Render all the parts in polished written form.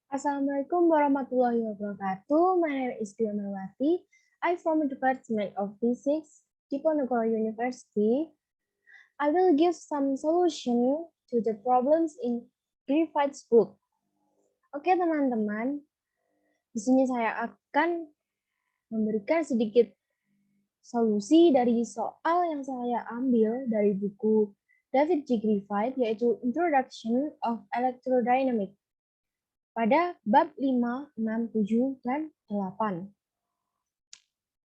Assalamualaikum warahmatullahi wabarakatuh. My name is Dia Melati. I'm from the Department of Physics, Diponegoro University. I will give some solution to the problems in Griffith's book. Oke teman-teman, di sini saya akan memberikan sedikit solusi dari soal yang saya ambil dari buku David G. Griffith, yaitu Introduction of Electrodynamics pada bab 5, 6, 7, dan 8.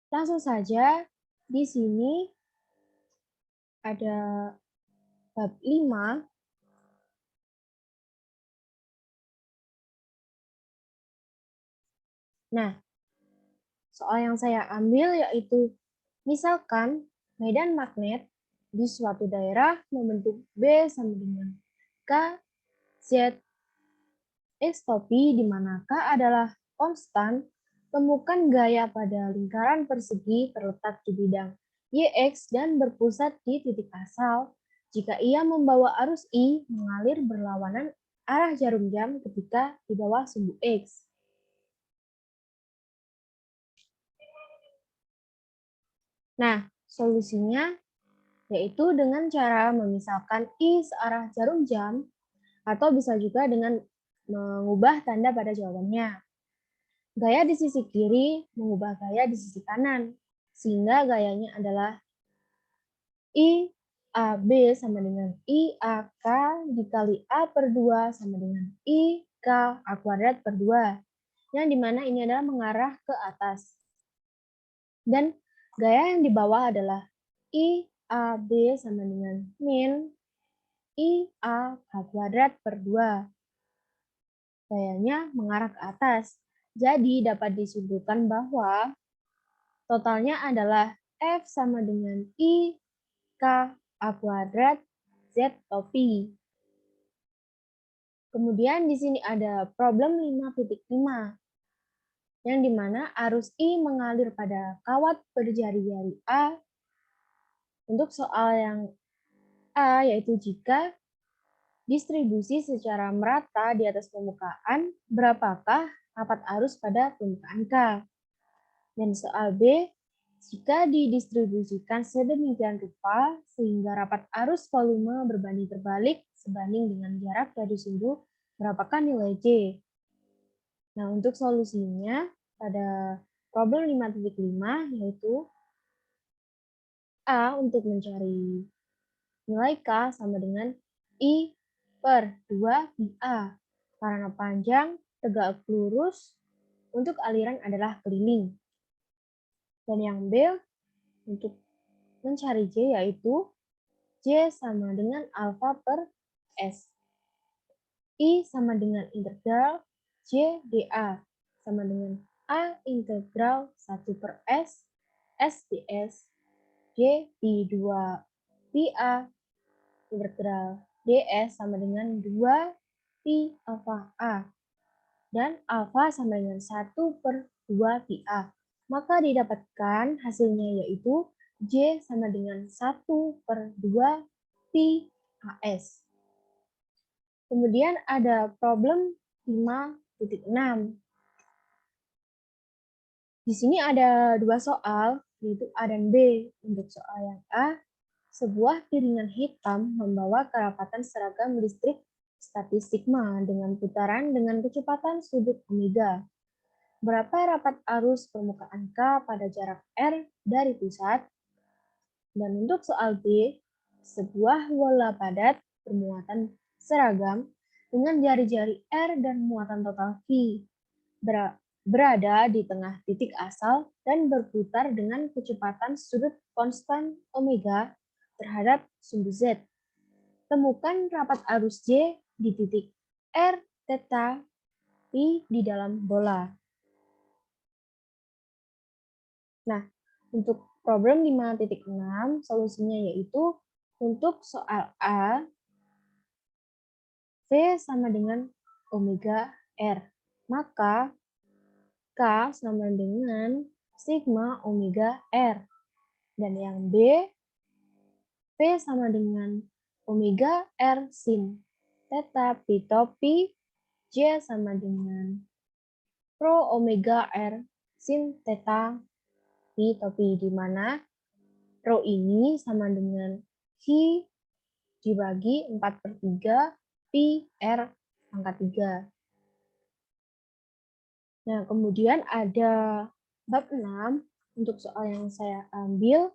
Langsung saja, di sini ada bab 5. Nah, soal yang saya ambil yaitu, misalkan medan magnet di suatu daerah membentuk B sama dengan K, Z, X topi, di mana K adalah konstan, temukan gaya pada lingkaran persegi terletak di bidang YX dan berpusat di titik asal jika ia membawa arus I mengalir berlawanan arah jarum jam ketika di bawah sumbu X. Nah, solusinya yaitu dengan cara memisahkan I searah jarum jam, atau bisa juga dengan mengubah tanda pada jawabannya. Gaya di sisi kiri mengubah gaya di sisi kanan, sehingga gayanya adalah I AB sama dengan I AK dikali A per 2 sama dengan I K A kuadrat per 2, yang dimana ini adalah mengarah ke atas. Dan gaya yang di bawah adalah I AB sama dengan min I A K kuadrat per 2. Gayanya mengarah ke atas. Jadi dapat disimpulkan bahwa totalnya adalah F sama dengan I K A kuadrat Z topi. Kemudian di sini ada problem 5.5, yang dimana arus I mengalir pada kawat berjari-jari A. Untuk soal yang A, yaitu jika distribusi secara merata di atas permukaan, berapakah rapat arus pada permukaan K? Dan soal B, jika didistribusikan sedemikian rupa sehingga rapat arus volume berbanding terbalik sebanding dengan jarak dari sumbu, berapakah nilai J? Nah, untuk solusinya pada problem 5.5 yaitu A untuk mencari nilai K sama dengan I per 2 pi-A. Karena panjang, tegak lurus, untuk aliran adalah keliling. Dan yang B untuk mencari J yaitu J sama dengan alfa per S. I sama dengan integral J dA sama dengan A integral 1 per S, S ds, J pi 2 pi A, integral ds sama dengan 2 pi alfa A. Dan alfa sama dengan 1 per 2 pi A. Maka didapatkan hasilnya yaitu J sama dengan 1 per 2 pi AS. Kemudian ada problem 5.6. Di sini ada dua soal, yaitu A dan B. Untuk soal yang A, sebuah piringan hitam membawa kerapatan seragam listrik statis sigma dengan putaran dengan kecepatan sudut omega. Berapa rapat arus permukaan K pada jarak R dari pusat? Dan untuk soal B, sebuah bola padat bermuatan seragam dengan jari-jari R dan muatan total V berada di tengah titik asal dan berputar dengan kecepatan sudut konstan omega terhadap sumbu Z. Temukan rapat arus J di titik R, theta, Pi di dalam bola. Nah, untuk problem 5.6, solusinya yaitu untuk soal A, V sama dengan omega R. Maka K sama dengan sigma omega R. Dan yang B, V sama dengan omega R sin theta pi topi J sama dengan Rho omega R sin theta pi topi, di mana Rho ini sama dengan Q dibagi 4/3 pi R pangkat 3. Nah, kemudian ada bab 6 untuk soal yang saya ambil,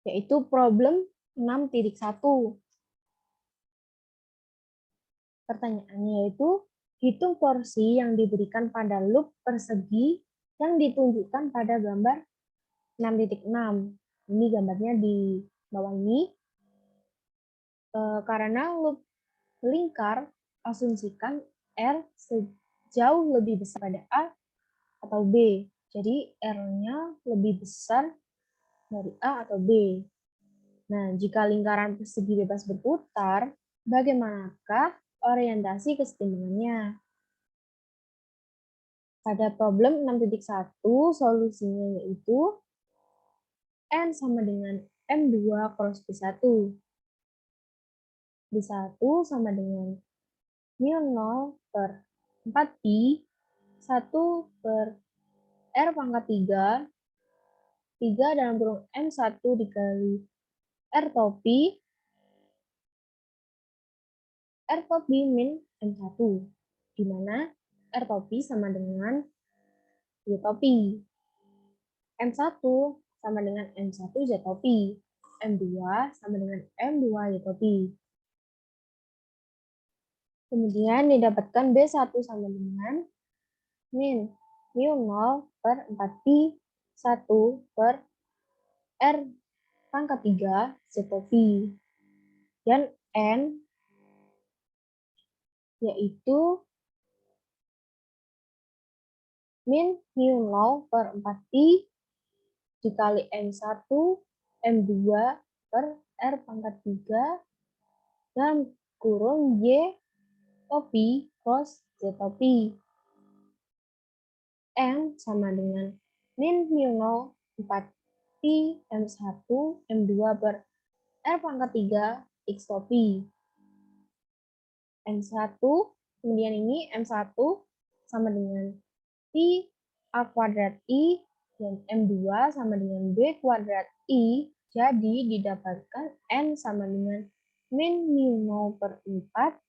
yaitu problem 6.1. Pertanyaannya yaitu, hitung porsi yang diberikan pada loop persegi yang ditunjukkan pada gambar 6.6. Ini gambarnya di bawah ini. Karena loop lingkar, asumsikan R sejauh lebih besar pada A atau B. Jadi R-nya lebih besar dari A atau B. Nah, jika lingkaran persegi bebas berputar, bagaimanakah orientasi kesetimbangannya? Pada problem 6.1, solusinya yaitu N sama dengan M2 cross B1. B1 sama dengan mu 0/4pi 1/R pangkat 3, 3 dalam kurung M1 dikali R topi, R topi min M1, di mana R topi sama dengan Y topi. M1 sama dengan M1 Z topi. M2 sama dengan M2 Y topi. Kemudian didapatkan B1 sama dengan min mu 0/4pi 1/R pangkat 3 Z topi. Dan N yaitu min mu 0/4pi dikali M1 M2 per R pangkat 3 dan kurung Y topi cross Z topi. M sama dengan min mu 0/4pi M1 M2 per R pangkat 3 X topi. M1, kemudian ini M1 sama dengan pi A kuadrat I, dan M2 sama dengan B kuadrat I, jadi didapatkan N sama dengan min mu 0/4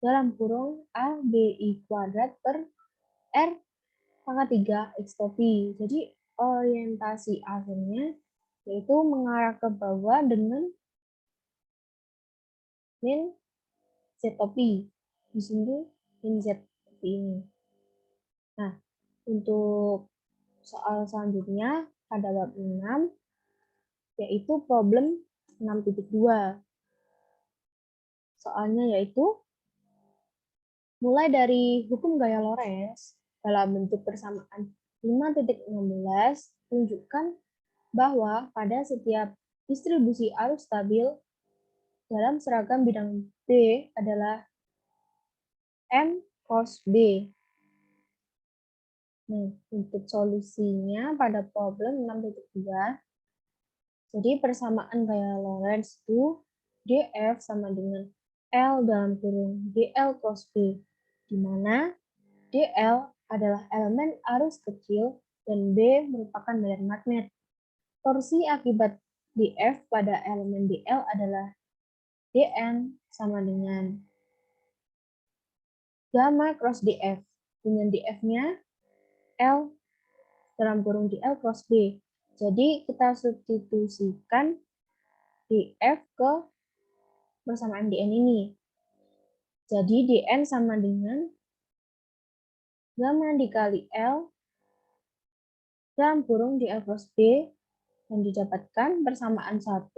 dalam kurung A B I kuadrat per R pangkat 3 X topi. Jadi orientasi akhirnya yaitu mengarah ke bawah dengan min Z topi. Di sini min Z topi ini. Nah, untuk soal selanjutnya pada bab 6, yaitu problem 6.2. Soalnya yaitu, mulai dari hukum gaya Lorentz dalam bentuk persamaan 5.16, tunjukkan bahwa pada setiap distribusi arus stabil dalam seragam bidang B adalah M cos B. Nah, untuk solusinya pada problem 6.2, jadi persamaan gaya Lorentz itu dF sama dengan L dalam kurung dL cos B, di mana dL adalah elemen arus kecil dan B merupakan medan magnet. Torsi akibat dF pada elemen dL adalah dN sama dengan gamma cross dF, dengan dF-nya L dalam kurung dL cross B. Jadi kita substitusikan dF ke persamaan dN ini. Jadi dN sama dengan gamma dikali L dalam kurung dL cross B, dan didapatkan persamaan 1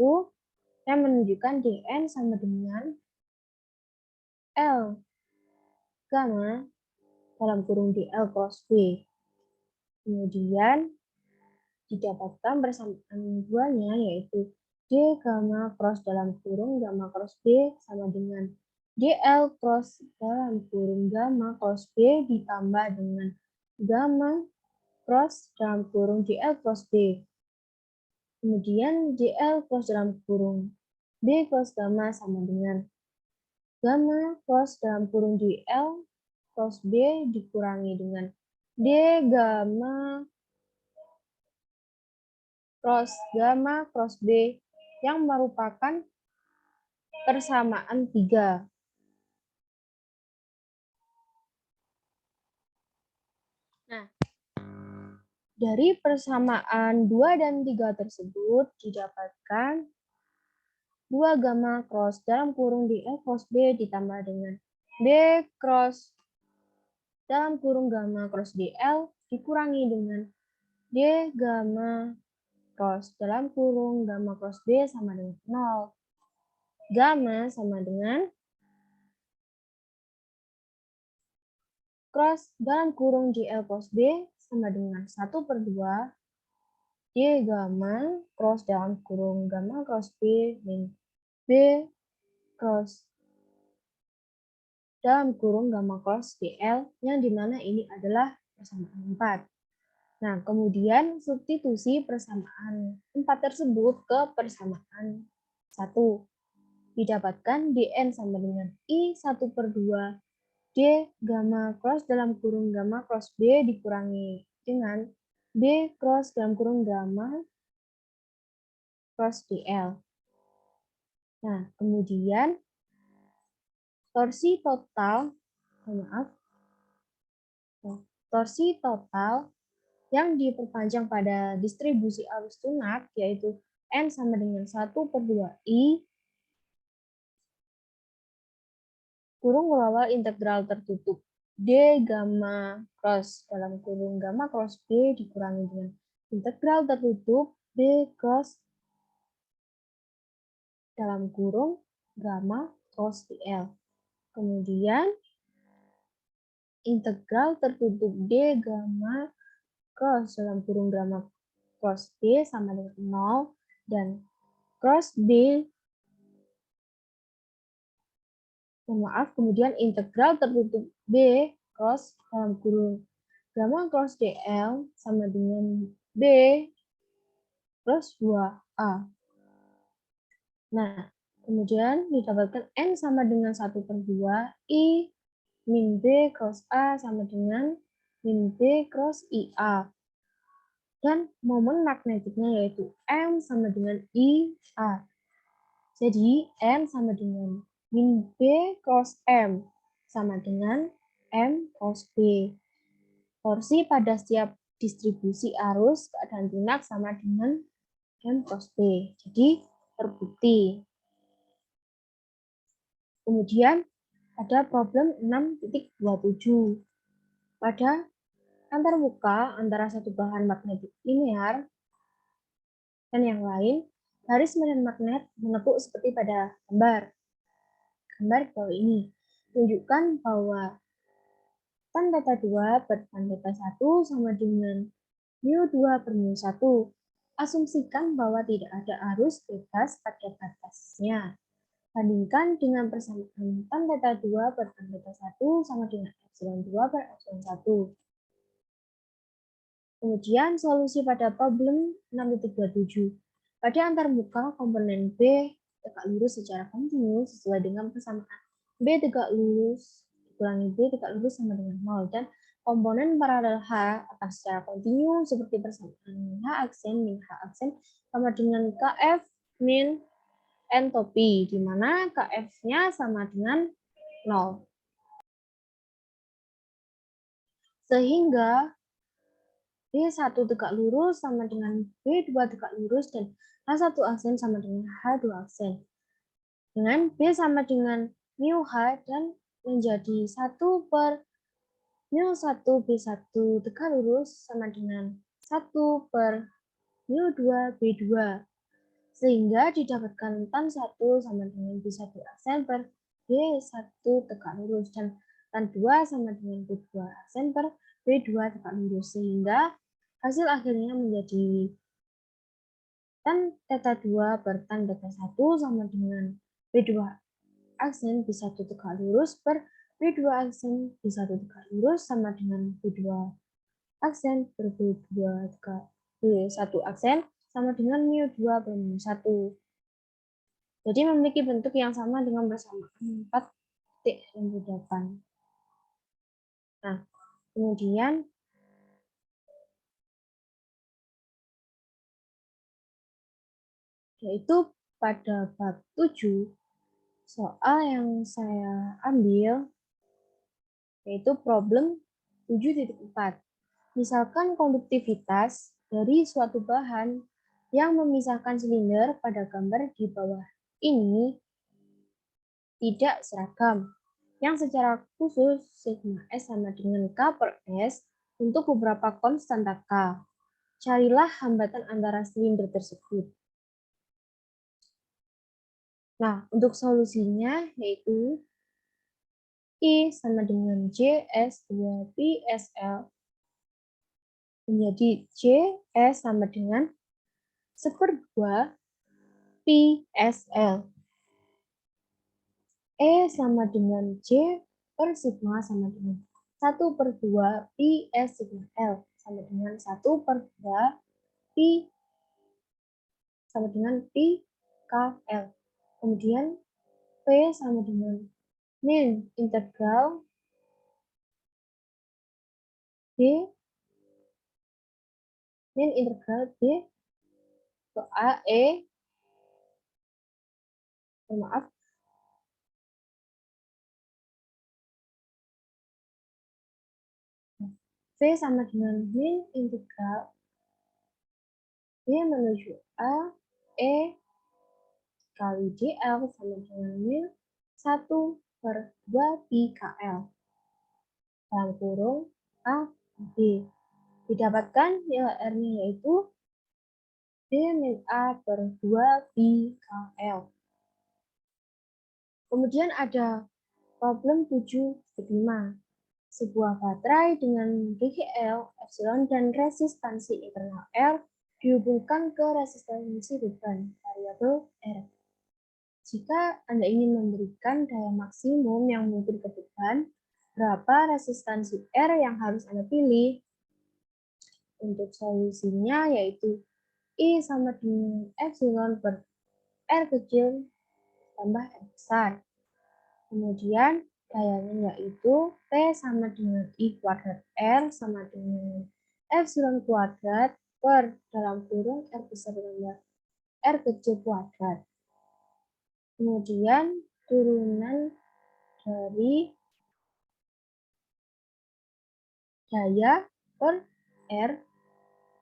yang menunjukkan dN sama dengan L gamma dalam kurung dL cross B. Kemudian didapatkan persamaan duanya yaitu D gamma cross dalam kurung gamma cross B sama dengan DL cross dalam kurung gamma cross B ditambah dengan gamma cross dalam kurung DL cross B. Kemudian DL cross dalam kurung B cross gamma sama dengan gamma cross dalam kurung DL cross B dikurangi dengan D gamma cross B yang merupakan persamaan 3. Nah, dari persamaan 2 dan 3 tersebut didapatkan 2 gamma cross dalam kurung DL cross B ditambah dengan B cross dalam kurung gamma cross DL dikurangi dengan D gamma cross dalam kurung gamma cross B sama dengan 0. Gamma sama dengan cross dalam kurung DL cross B sama dengan 1/2 D gamma cross dalam kurung gamma cross B min B cross dalam kurung gamma cross DL yang dimana ini adalah persamaan 4. Nah, kemudian substitusi persamaan 4 tersebut ke persamaan 1. Didapatkan dn sama dengan I 1/2 D gamma cross dalam kurung gamma cross B dikurangi dengan B cross dalam kurung gamma cross DL. Nah, kemudian torsi total yang diperpanjang pada distribusi arus lunak yaitu N sama dengan 1/2I kurung global integral tertutup D gamma cross dalam kurung gamma cross B dikurangi dengan integral tertutup B cross dalam kurung gamma cross DL. Kemudian integral tertutup D gamma cross dalam kurung gamma cross B sama dengan 0 dan cross B kemudian integral tertutup B cross dalam kurung gamma cross DL sama dengan B plus 2A. Nah, kemudian didapatkan N sama dengan 1/2 I min B cross A sama dengan min B cross IA. Dan momen magnetiknya yaitu M sama dengan IA. Jadi, M sama dengan min B cross M sama dengan M cross B. Torsi pada setiap distribusi arus keadaan lunak sama dengan M cross B. Jadi, terbukti. Kemudian, ada problem 6.27. Pada antarmuka antara satu bahan magnetik linear dan yang lain, garis medan magnet menepuk seperti pada gambar. Gambar di bawah ini tunjukkan bahwa tan theta 2 per tan theta 1 sama dengan mu2/mu1. Asumsikan bahwa tidak ada arus bebas pada batasnya. Bandingkan dengan persamaan tan theta 2 per tan theta 1 sama dengan epsilon 2 per epsilon 1. Kemudian solusi pada problem 6.27. Pada antarmuka komponen B tegak lurus secara kontinu sesuai dengan persamaan B tegak lurus dikurangi B tegak lurus sama dengan 0 dan komponen paralel H akan secara kontinu seperti persamaan H aksen min H aksen sama dengan KF min entopi, di mana KF-nya sama dengan 0. Sehingga B1 tegak lurus sama dengan B2 tegak lurus dan H1 aksen sama dengan H2 aksen. Dengan B sama dengan mu H dan menjadi 1 per mu1 B1 tegak lurus sama dengan 1 per mu2 B2. Sehingga didapatkan tan 1 sama dengan B1 aksen per B1 tegak lurus dan tan 2 sama dengan B2 aksen per B2 tegak lurus. Sehingga hasil akhirnya menjadi tan theta 2 per tan theta 1 sama dengan B2 aksen B1 tegak lurus per B2 aksen B1 tegak lurus sama dengan B2 aksen per B2 tegak B1 aksen sama dengan mu2 per mu1. Jadi memiliki bentuk yang sama dengan persamaan 4 titik yang berdepan. Nah, kemudian yaitu pada bab 7, soal yang saya ambil yaitu problem 7.4. Misalkan konduktivitas dari suatu bahan yang memisahkan silinder pada gambar di bawah ini tidak seragam, yang secara khusus sigma S sama dengan K per S untuk beberapa konstanta K. Carilah hambatan antara silinder tersebut. Nah, untuk solusinya yaitu I sama dengan JS2PSL menjadi JS sama dengan 1/2 PSL. E sama dengan J per sigma sama dengan 1/2 Pi S sigma L sama dengan 1/2 Pi sama dengan Pi KL. Kemudian P sama dengan min integral B ke A E maaf V sama dengan min integral B menuju A E kali DL sama dengan min 1/2 Pi KL dalam kurung A B. Didapatkan nilai R-nya yaitu D min A per 2 Pi KL. Kemudian ada problem 7.5. Sebuah baterai dengan GGL, epsilon, dan resistansi internal R dihubungkan ke resistansi beban variabel R. Jika Anda ingin memberikan daya maksimum yang mungkin ke beban, berapa resistansi R yang harus Anda pilih? Untuk solusinya yaitu I sama dengan epsilon per R kecil tambah R besar. Kemudian dayanya yaitu P sama dengan I kuadrat R sama dengan epsilon kuadrat per dalam kurung R besar tambah R kecil kuadrat. Kemudian turunan dari daya per R,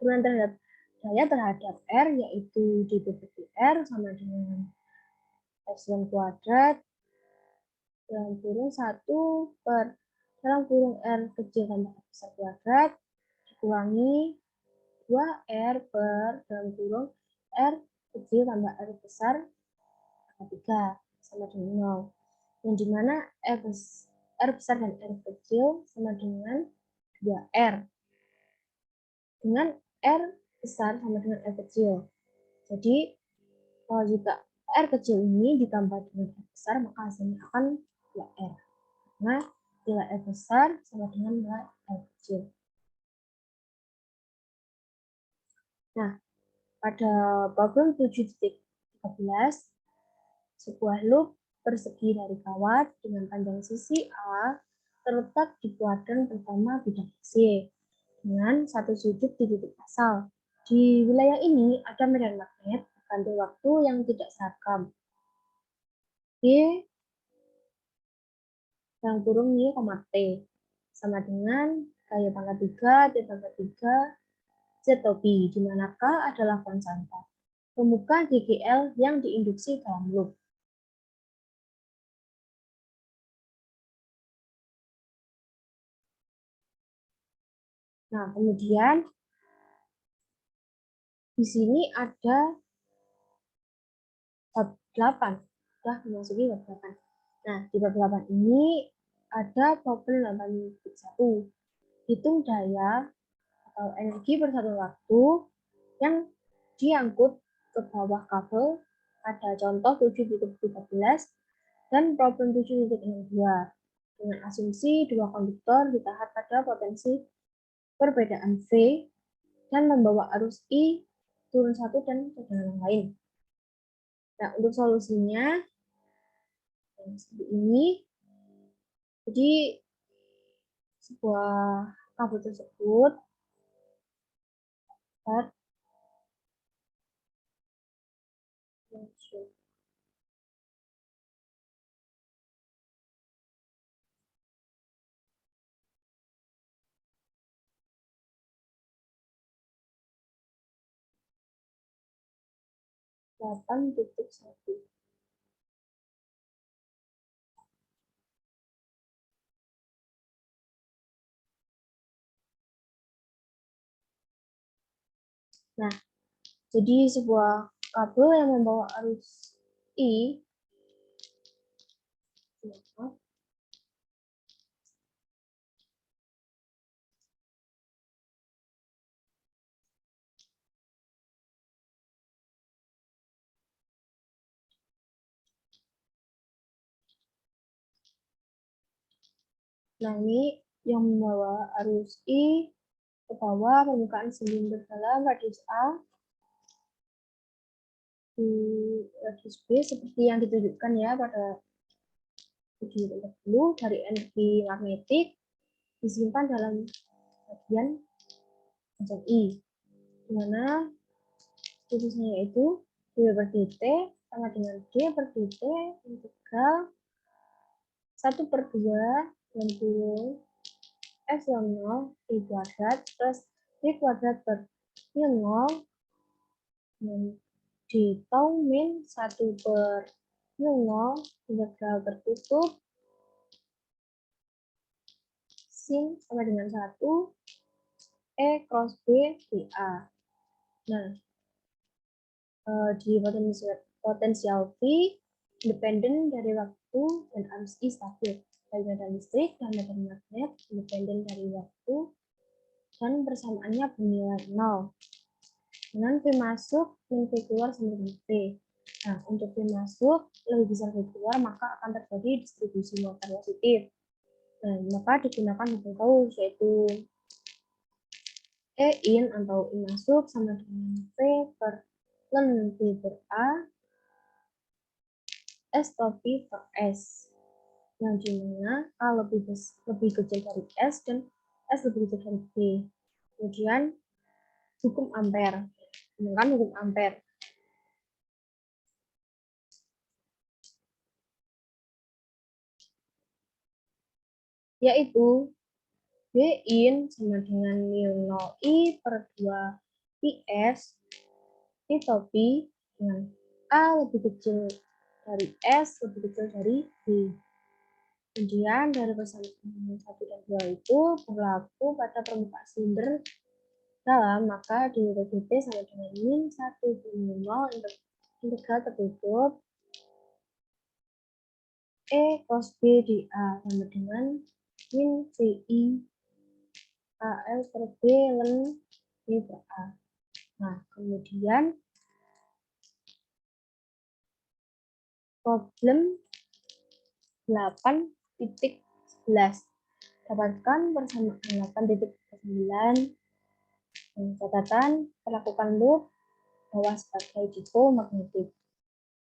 turunan terhadap daya terhadap R yaitu d per R sama dengan epsilon kuadrat dalam kurung 1 per dalam kurung R kecil tambah R besar kuadrat dikurangi 2R per dalam kurung R kecil tambah R besar 3 sama dengan 0. Yang dimana R besar dan R kecil sama dengan 2R. Dengan R besar sama dengan R kecil. Jadi, kalau jika R kecil ini ditambah dengan R besar, maka hasilnya akan 2R. Karena nilai R besar sama dengan nilai R kecil. Nah, pada problem 7.13, sebuah loop persegi dari kawat dengan panjang sisi A terletak di kuadran pertama bidang C dengan satu sudut di titik asal. Di wilayah ini ada medan magnet berganti waktu yang tidak seragam. D yang kurung Y, T sama dengan gaya pangkat 3, T pangkat 3, Z topi, di mana K adalah konstanta. Temukan GGL yang diinduksi dalam loop. Nah, kemudian di sini ada bab 8. Sudah memasuki bab 8. Nah, di bab 8 ini ada problem 8.1. Hitung daya atau energi per satu waktu yang diangkut ke bawah kabel pada contoh 7.13 dan problem 7.62 dengan asumsi dua konduktor ditahan pada potensi perbedaan V dan membawa arus I turun satu dan tegangan yang lain. Nah, untuk solusinya seperti ini, Jadi sebuah kabel tersebut dapat masuk 8.1. Nah, jadi sebuah kabel yang membawa arus I, nah ini yang membawa arus I ke bawah permukaan silinder dalam radius A di radius B seperti yang ditunjukkan ya pada video terdahulu. Dari energi magnetik disimpan dalam bagian panjang I, di mana rumusnya yaitu D per dt sama dengan D per dt integral 1/2 60 epsilon 0 I kuadrat plus D kuadrat per I 0 di tau min 1/0 integral tertutup sin sama dengan 1 E cross B dA. Nah, di potensial V independen dari waktu dan arus I stabil. Bagi medan listrik dan medan magnet independen dari waktu dan persamaannya bernilai 0. Dengan V masuk dan V keluar sama dengan V. Nah, untuk V masuk lebih besar V keluar, maka akan terjadi distribusi muatan positif. Nah, maka digunakan hukum Gauss, yaitu E in atau I masuk sama dengan V per ln V per A S topi per S, yang dimana A lebih kecil dari S dan S lebih kecil dari B. Kemudian hukum Ampere, gunakan hukum Ampere, yaitu B in sama dengan mu 0 I per 2 PS I topi dengan A lebih kecil dari S lebih kecil dari B. Kemudian dari persamaan 1 dan 2 itu berlaku pada permukaan silinder dalam, maka d per dt sama dengan min 1/0 integral tertutup E cos B dA sama dengan min VI AL per B ln B per A. Nah, kemudian problem 8.11. Dapatkan persamaan 8.9. Catatan, perlakukan loop bawah sebagai dipo magnetik.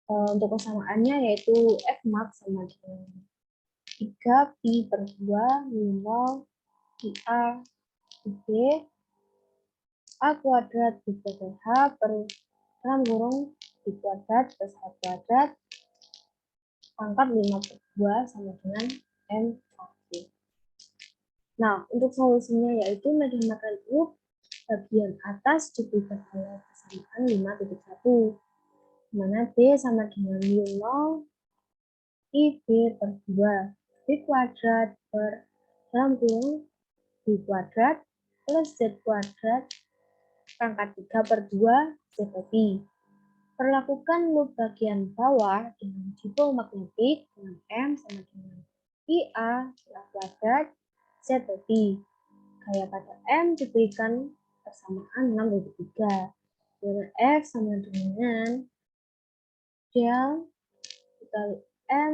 Untuk persamaannya yaitu F max sama dengan 3 pi per 2 mu 0 dA B A kuadrat divided H per dalam kurung B kuadrat plus H kuadrat pangkat 5/2 sama dengan M kaki. Nah, untuk solusinya yaitu medan magnet loop bagian atas diberikan oleh persamaan 5.1, mana D sama dengan mu 0 I B per 2 B kuadrat per dalam kurung B kuadrat plus Z kuadrat pangkat 3/2 Z pi. Perlakukan loop bagian bawah dengan dipol magnetik dengan M sama dengan IA kuadrat Z pi. Gaya pada M diberikan persamaan 6/3. Dengan F sama dengan del dikali M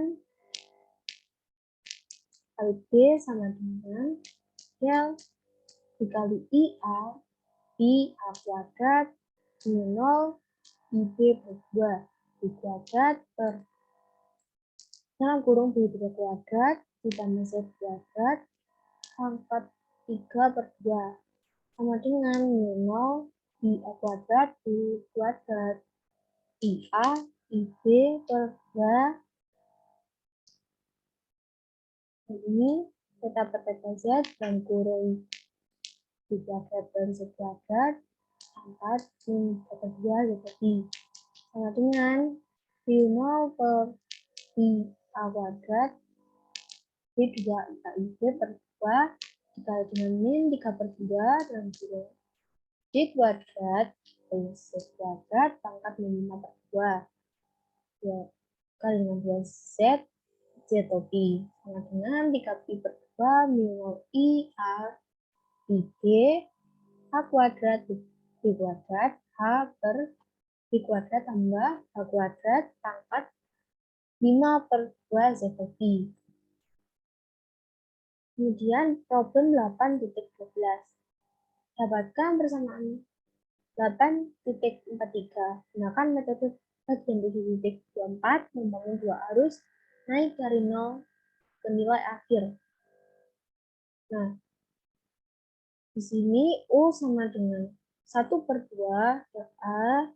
kali B sama dengan del dikali IA I A kuadrat mu 0 IB per 2 I kuadrat per dalam kurung B3 kuadrat ditambah Z kuadrat pangkat 3/2 sama dengan mu 0 IA kuadrat B kuadrat IA IB per 2 ini theta per theta Z dan kurung B kuadrat dan Z kuadrat pangkat min per 2 jadi sama dengan B0 per IA kuadrat B2 IA IB per 2 dikali dengan min 3/2 dalam kurung D kuadrat plus Z kuadrat pangkat min 5/2 ya, kali dengan 2Z Z topi sama dengan 3pi/2 min I A I B H kuadrat B kuadrat H per B kuadrat tambah H kuadrat pangkat 5/2 Z topi. Kemudian problem 8.12. Dapatkan persamaan 8.43. Gunakan metode bagian 7.24 membangun dua arus naik dari 0 ke nilai akhir. Nah, di sini U sama dengan 1/2 A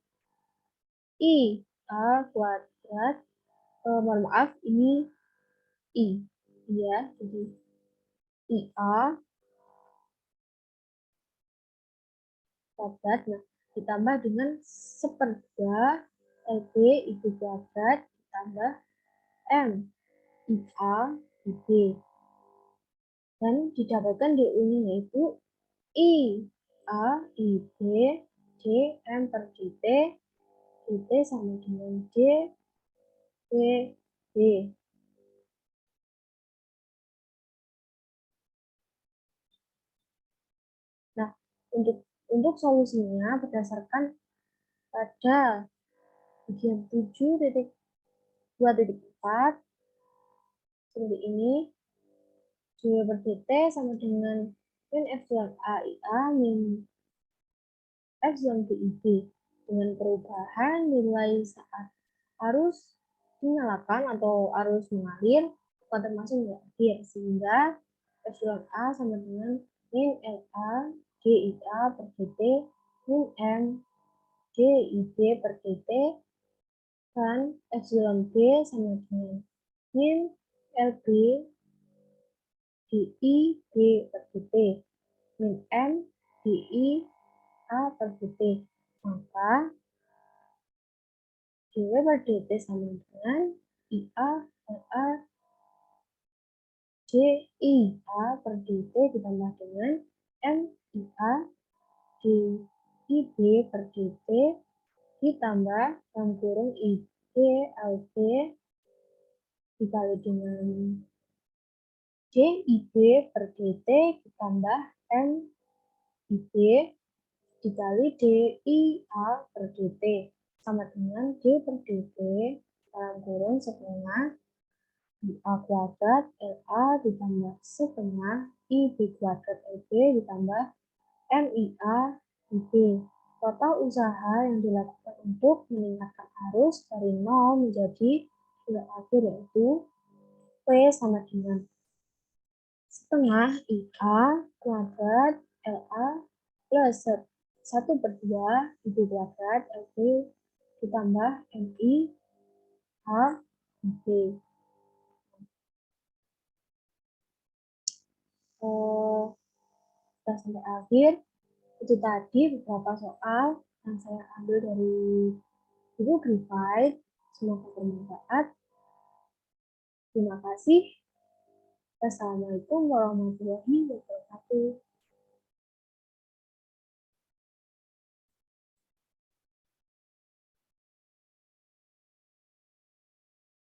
I A kuadrat. Mohon maaf, ini I. Ya, jadi IA kuadrat. Nah, ditambah dengan 1/2 LB IB kuadrat ditambah M IA IB. Dan didapatkan DU-nya yaitu I A I B D M per DT DT sama dengan D B B. Nah, untuk solusinya berdasarkan pada bagian 7.2.4 seperti ini. D per DT sama dengan min epsilon A IA min epsilon BIB dengan perubahan nilai saat arus dinyalakan atau arus mengalir bukan termasuk nilai akhir, sehingga epsilon A sama dengan min LA GIA per DT min M GIB per DT dan epsilon B sama dengan min LB DI B per DT min M DI A per DT. Maka dw per dt sama dengan IA LA DIA per dt ditambah dengan MIA DIB per dt ditambah dalam kurung IB LB dikali dengan DIB per dt ditambah MIB dikali DIA per dt sama dengan D per dt dalam kurung setengah IA kuadrat LA ditambah setengah IB kuadrat LB ditambah MIA IB. Total usaha yang dilakukan untuk meningkatkan arus dari 0 menjadi nilai akhir yaitu P sama dengan setengah IA kuadrat LA plus 1/2 IB kuadrat LB ditambah MI H IB. Sudah sampai akhir. Itu tadi beberapa soal yang saya ambil dari buku Grifite. Semoga bermanfaat. Terima kasih. Wassalamualaikum warahmatullahi wabarakatuh.